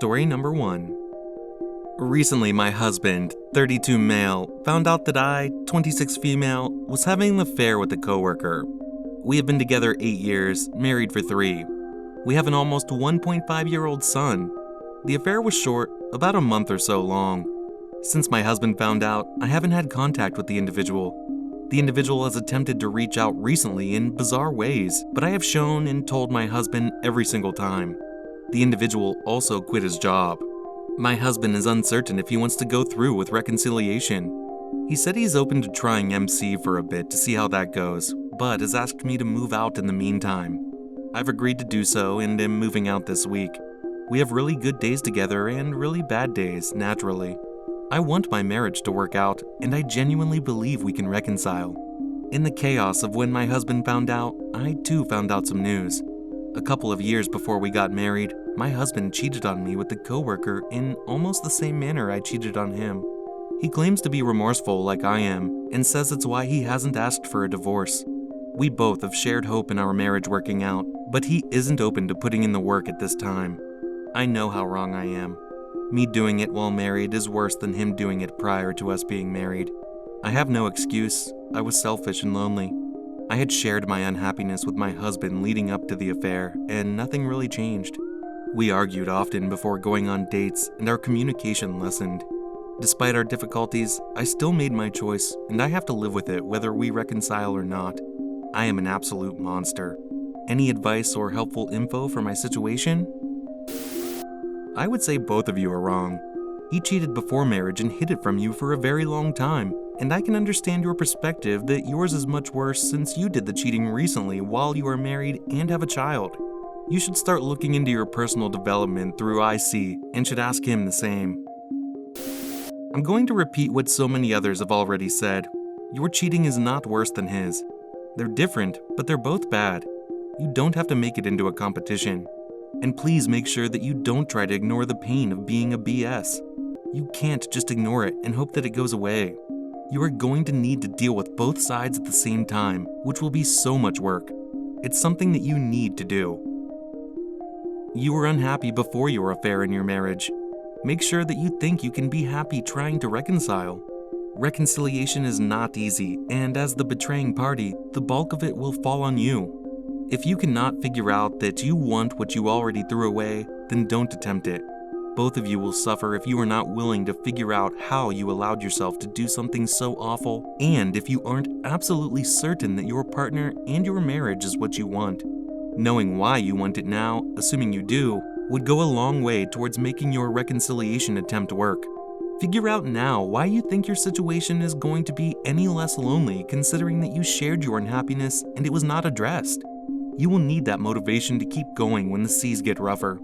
Story number 1. Recently, my husband, 32 male, found out that I, 26 female, was having an affair with a coworker. We have been together 8 years, married for 3. We have an almost 1.5-year-old son. The affair was short, about a month or so long. Since my husband found out, I haven't had contact with the individual. The individual has attempted to reach out recently in bizarre ways, but I have shown and told my husband every single time. The individual also quit his job. My husband is uncertain if he wants to go through with reconciliation. He said he's open to trying MC for a bit to see how that goes, but has asked me to move out in the meantime. I've agreed to do so and am moving out this week. We have really good days together and really bad days, naturally. I want my marriage to work out, and I genuinely believe we can reconcile. In the chaos of when my husband found out, I too found out some news. A couple of years before we got married, my husband cheated on me with a coworker in almost the same manner I cheated on him. He claims to be remorseful like I am, and says it's why he hasn't asked for a divorce. We both have shared hope in our marriage working out, but he isn't open to putting in the work at this time. I know how wrong I am. Me doing it while married is worse than him doing it prior to us being married. I have no excuse. I was selfish and lonely. I had shared my unhappiness with my husband leading up to the affair, and nothing really changed. We argued often before going on dates, and our communication lessened. Despite our difficulties, I still made my choice, and I have to live with it whether we reconcile or not. I am an absolute monster. Any advice or helpful info for my situation? I would say both of you are wrong. He cheated before marriage and hid it from you for a very long time, and I can understand your perspective that yours is much worse since you did the cheating recently while you are married and have a child. You should start looking into your personal development through IC and should ask him the same. I'm going to repeat what so many others have already said. Your cheating is not worse than his. They're different, but they're both bad. You don't have to make it into a competition. And please make sure that you don't try to ignore the pain of being a BS. You can't just ignore it and hope that it goes away. You are going to need to deal with both sides at the same time, which will be so much work. It's something that you need to do. You were unhappy before your affair in your marriage. Make sure that you think you can be happy trying to reconcile. Reconciliation is not easy, and as the betraying party, the bulk of it will fall on you. If you cannot figure out that you want what you already threw away, then don't attempt it. Both of you will suffer if you are not willing to figure out how you allowed yourself to do something so awful, and if you aren't absolutely certain that your partner and your marriage is what you want. Knowing why you want it now, assuming you do, would go a long way towards making your reconciliation attempt work. Figure out now why you think your situation is going to be any less lonely considering that you shared your unhappiness and it was not addressed. You will need that motivation to keep going when the seas get rougher.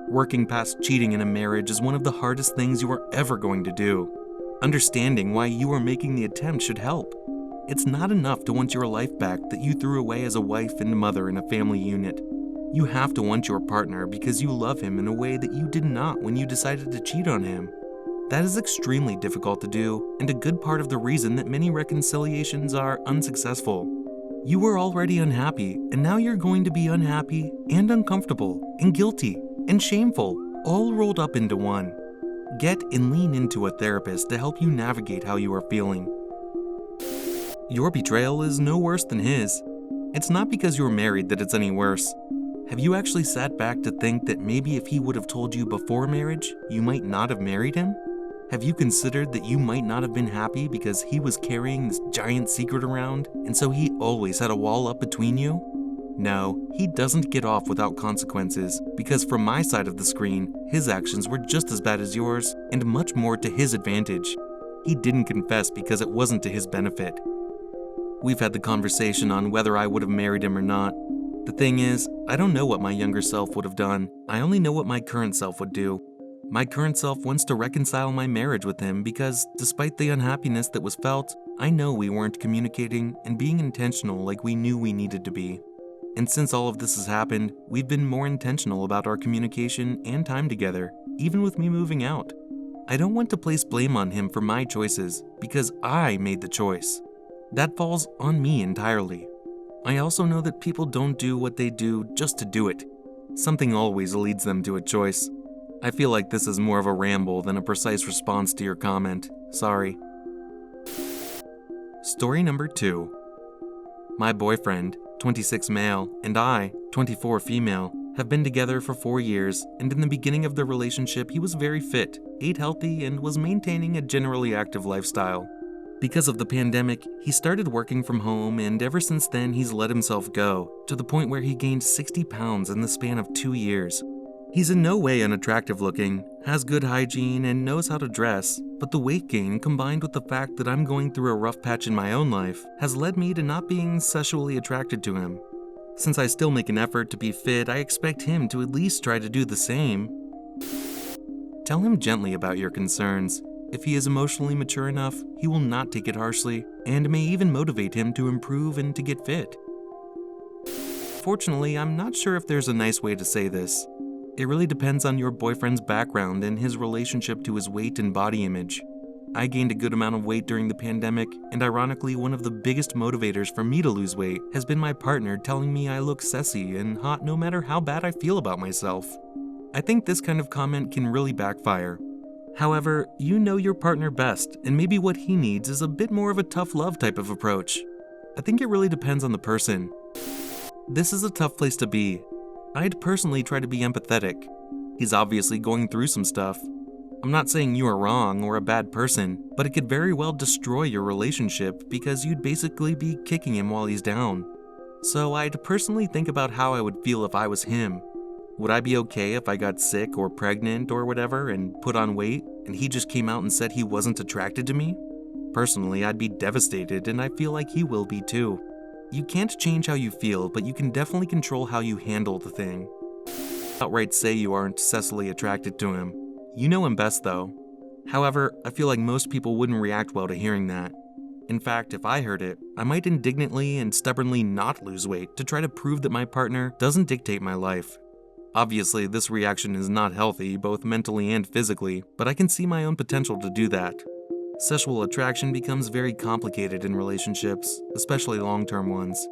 Working past cheating in a marriage is one of the hardest things you are ever going to do. Understanding why you are making the attempt should help. It's not enough to want your life back that you threw away as a wife and mother in a family unit. You have to want your partner because you love him in a way that you did not when you decided to cheat on him. That is extremely difficult to do, and a good part of the reason that many reconciliations are unsuccessful. You were already unhappy, and now you're going to be unhappy and uncomfortable and guilty and shameful, all rolled up into one. Get and lean into a therapist to help you navigate how you are feeling. Your betrayal is no worse than his. It's not because you're married that it's any worse. Have you actually sat back to think that maybe if he would have told you before marriage, you might not have married him? Have you considered that you might not have been happy because he was carrying this giant secret around, and so he always had a wall up between you? No, he doesn't get off without consequences, because from my side of the screen, his actions were just as bad as yours, and much more to his advantage. He didn't confess because it wasn't to his benefit. We've had the conversation on whether I would have married him or not. The thing is, I don't know what my younger self would have done. I only know what my current self would do. My current self wants to reconcile my marriage with him because, despite the unhappiness that was felt, I know we weren't communicating and being intentional like we knew we needed to be. And since all of this has happened, we've been more intentional about our communication and time together, even with me moving out. I don't want to place blame on him for my choices because I made the choice. That falls on me entirely. I also know that people don't do what they do just to do it. Something always leads them to a choice. I feel like this is more of a ramble than a precise response to your comment. Sorry. Story number 2. My boyfriend, 26 male, and I, 24 female, have been together for 4 years, and in the beginning of the relationship he was very fit, ate healthy, and was maintaining a generally active lifestyle. Because of the pandemic, he started working from home, and ever since then he's let himself go, to the point where he gained 60 pounds in the span of 2 years. He's in no way unattractive looking, has good hygiene, and knows how to dress, but the weight gain combined with the fact that I'm going through a rough patch in my own life has led me to not being sexually attracted to him. Since I still make an effort to be fit, I expect him to at least try to do the same. Tell him gently about your concerns. If he is emotionally mature enough, he will not take it harshly, and may even motivate him to improve and to get fit. Fortunately, I'm not sure if there's a nice way to say this. It really depends on your boyfriend's background and his relationship to his weight and body image. I gained a good amount of weight during the pandemic, and ironically, one of the biggest motivators for me to lose weight has been my partner telling me I look sassy and hot no matter how bad I feel about myself. I think this kind of comment can really backfire. However, you know your partner best, and maybe what he needs is a bit more of a tough love type of approach. I think it really depends on the person. This is a tough place to be. I'd personally try to be empathetic. He's obviously going through some stuff. I'm not saying you are wrong or a bad person, but it could very well destroy your relationship because you'd basically be kicking him while he's down. So I'd personally think about how I would feel if I was him. Would I be okay if I got sick or pregnant or whatever and put on weight and he just came out and said he wasn't attracted to me? Personally, I'd be devastated, and I feel like he will be too. You can't change how you feel, but you can definitely control how you handle the thing. Outright say you aren't sexually attracted to him. You know him best though. However, I feel like most people wouldn't react well to hearing that. In fact, if I heard it, I might indignantly and stubbornly not lose weight to try to prove that my partner doesn't dictate my life. Obviously, this reaction is not healthy, both mentally and physically, but I can see my own potential to do that. Sexual attraction becomes very complicated in relationships, especially long-term ones.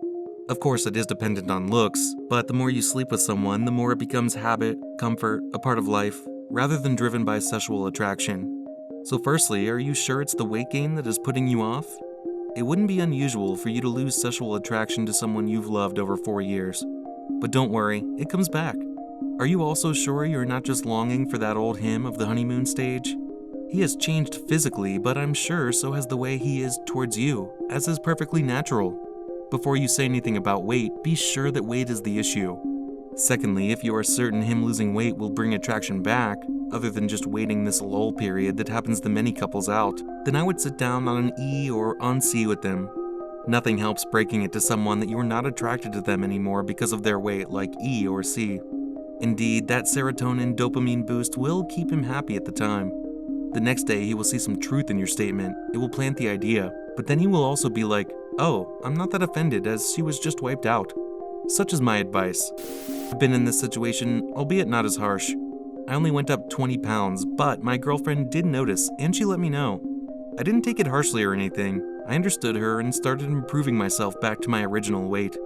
Of course, it is dependent on looks, but the more you sleep with someone, the more it becomes habit, comfort, a part of life, rather than driven by sexual attraction. So firstly, are you sure it's the weight gain that is putting you off? It wouldn't be unusual for you to lose sexual attraction to someone you've loved over 4 years. But don't worry, it comes back. Are you also sure you're not just longing for that old him of the honeymoon stage? He has changed physically, but I'm sure so has the way he is towards you, as is perfectly natural. Before you say anything about weight, be sure that weight is the issue. Secondly, if you are certain him losing weight will bring attraction back, other than just waiting this lull period that happens to many couples out, then I would sit down on an E or on C with them. Nothing helps breaking it to someone that you are not attracted to them anymore because of their weight, like E or C. Indeed, that serotonin dopamine boost will keep him happy at the time. The next day he will see some truth in your statement, it will plant the idea, but then he will also be like, oh, I'm not that offended as she was just wiped out. Such is my advice. I've been in this situation, albeit not as harsh. I only went up 20 pounds, but my girlfriend did notice and she let me know. I didn't take it harshly or anything. I understood her and started improving myself back to my original weight.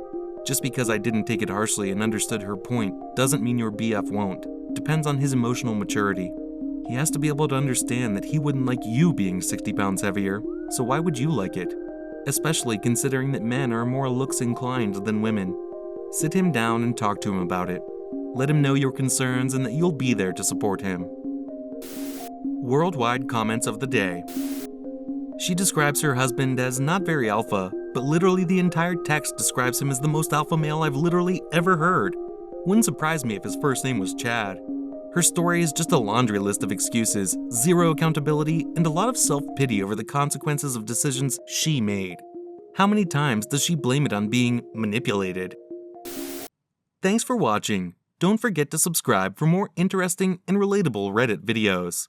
Just because I didn't take it harshly and understood her point doesn't mean your BF won't. Depends on his emotional maturity. He has to be able to understand that he wouldn't like you being 60 pounds heavier, so why would you like it? Especially considering that men are more looks inclined than women. Sit him down and talk to him about it. Let him know your concerns and that you'll be there to support him. Worldwide comments of the day. She describes her husband as not very alpha, but literally the entire text describes him as the most alpha male I've literally ever heard. Wouldn't surprise me if his first name was Chad. Her story is just a laundry list of excuses, zero accountability, and a lot of self-pity over the consequences of decisions she made. How many times does she blame it on being manipulated? Thanks for watching. Don't forget to subscribe for more interesting and relatable Reddit videos.